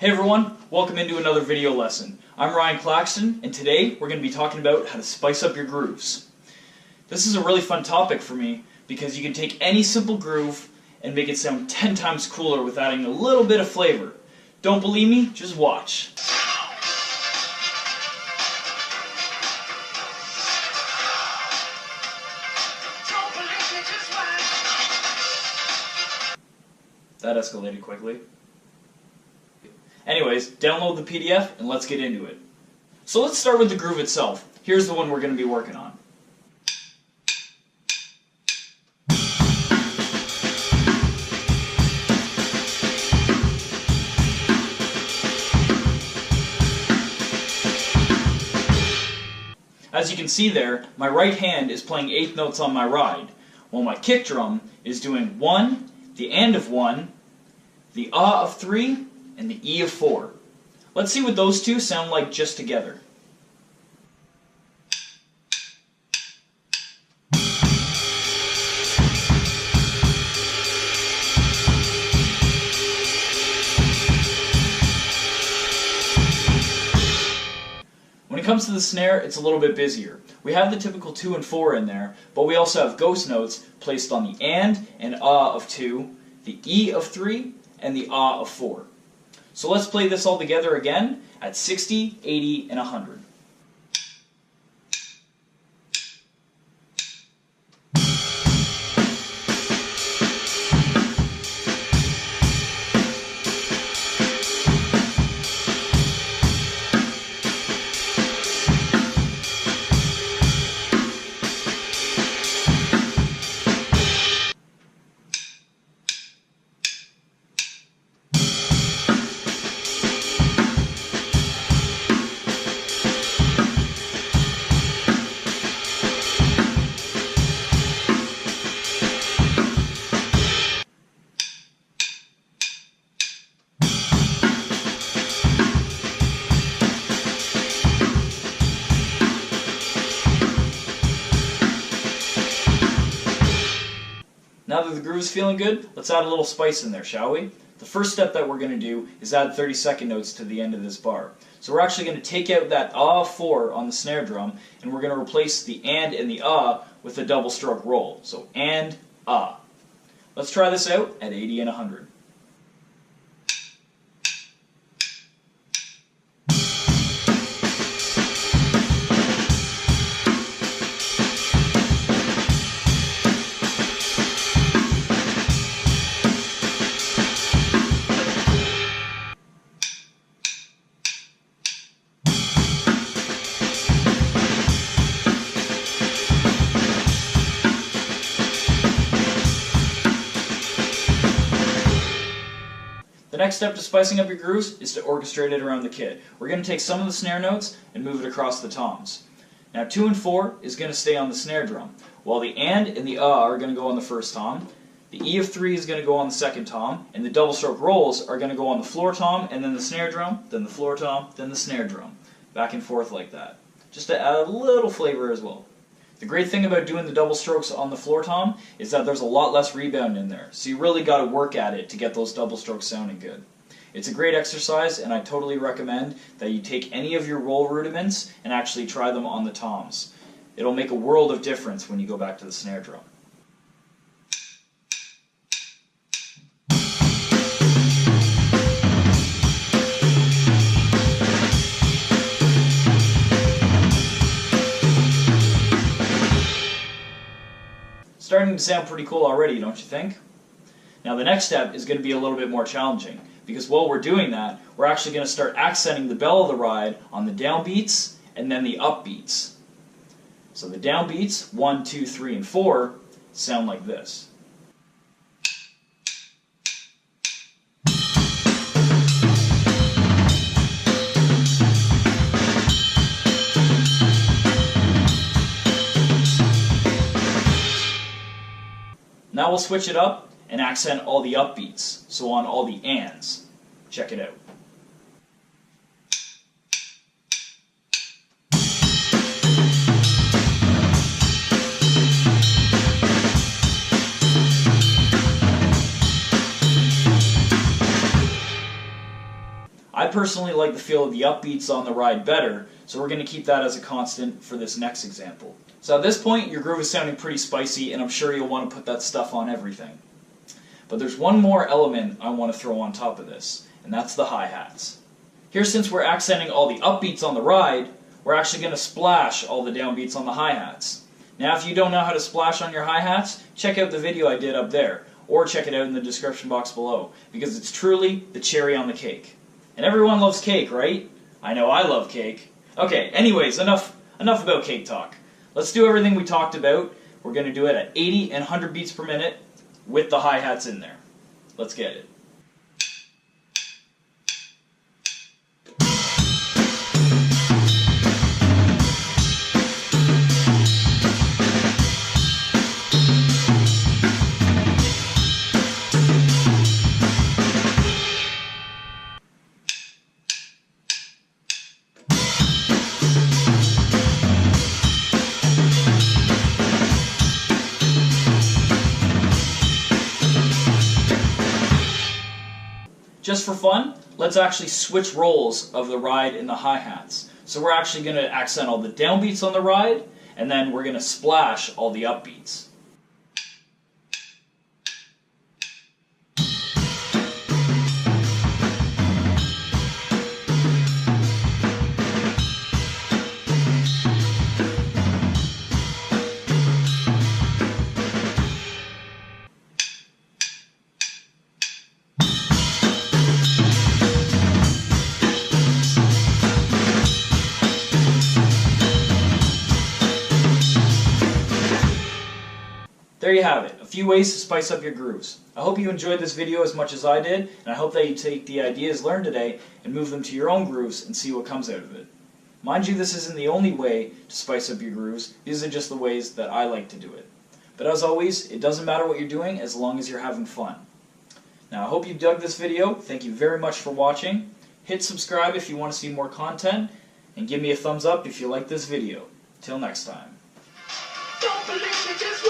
Hey everyone, welcome into another video lesson. I'm Ryan Claxton, and today we're going to be talking about how to spice up your grooves. This is a really fun topic for me because you can take any simple groove and make it sound 10 times cooler with adding a little bit of flavor. Don't believe me? Just watch. That escalated quickly. Anyways, download the PDF and let's get into it. So let's start with the groove itself. Here's the one we're going to be working on. As you can see there, my right hand is playing eighth notes on my ride, while my kick drum is doing 1, the and of 1, the ah of 3, and the E of 4. Let's see what those two sound like just together. When it comes to the snare, it's a little bit busier. We have the typical 2 and 4 in there, but we also have ghost notes placed on the and ah of 2, the E of 3, and the ah of 4. So let's play this all together again at 60, 80, and 100. Now that the groove is feeling good, let's add a little spice in there, shall we? The first step that we're going to do is add 32nd notes to the end of this bar. So we're actually going to take out that ah of 4 on the snare drum, and we're going to replace the and the ah with a double stroke roll. So and, ah. Let's try this out at 80 and 100. The next step to spicing up your grooves is to orchestrate it around the kit. We're going to take some of the snare notes and move it across the toms. Now 2 and 4 is going to stay on the snare drum, while the and the ah are going to go on the first tom, the E of 3 is going to go on the second tom, and the double stroke rolls are going to go on the floor tom and then the snare drum, then the floor tom, then the snare drum. Back and forth like that. Just to add a little flavor as well. The great thing about doing the double strokes on the floor tom is that there's a lot less rebound in there, so you really got to work at it to get those double strokes sounding good. It's a great exercise, and I totally recommend that you take any of your roll rudiments and actually try them on the toms. It'll make a world of difference when you go back to the snare drum. Starting to sound pretty cool already, don't you think? Now the next step is going to be a little bit more challenging, because while we're doing that, we're actually going to start accenting the bell of the ride on the downbeats and then the upbeats. So the downbeats, 1, 2, 3, and 4, sound like this. Now we'll switch it up and accent all the upbeats, so on all the ands. Check it out. I personally like the feel of the upbeats on the ride better, so we're going to keep that as a constant for this next example. So at this point, your groove is sounding pretty spicy, and I'm sure you'll want to put that stuff on everything. But there's one more element I want to throw on top of this, and that's the hi-hats. Here, since we're accenting all the upbeats on the ride, we're actually going to splash all the downbeats on the hi-hats. Now, if you don't know how to splash on your hi-hats, check out the video I did up there, or check it out in the description box below, because it's truly the cherry on the cake. And everyone loves cake, right? I know I love cake. Okay, anyways, enough about cake talk. Let's do everything we talked about. We're going to do it at 80 and 100 beats per minute with the hi-hats in there. Let's get it. Just for fun, let's actually switch roles of the ride and the hi-hats. So we're actually going to accent all the downbeats on the ride, and then we're going to splash all the upbeats. There you have it, a few ways to spice up your grooves. I hope you enjoyed this video as much as I did, and I hope that you take the ideas learned today and move them to your own grooves and see what comes out of it. Mind you, this isn't the only way to spice up your grooves, these are just the ways that I like to do it. But as always, it doesn't matter what you're doing as long as you're having fun. Now I hope you dug this video, thank you very much for watching. Hit subscribe if you want to see more content, and give me a thumbs up if you like this video. Till next time. Don't believe me, just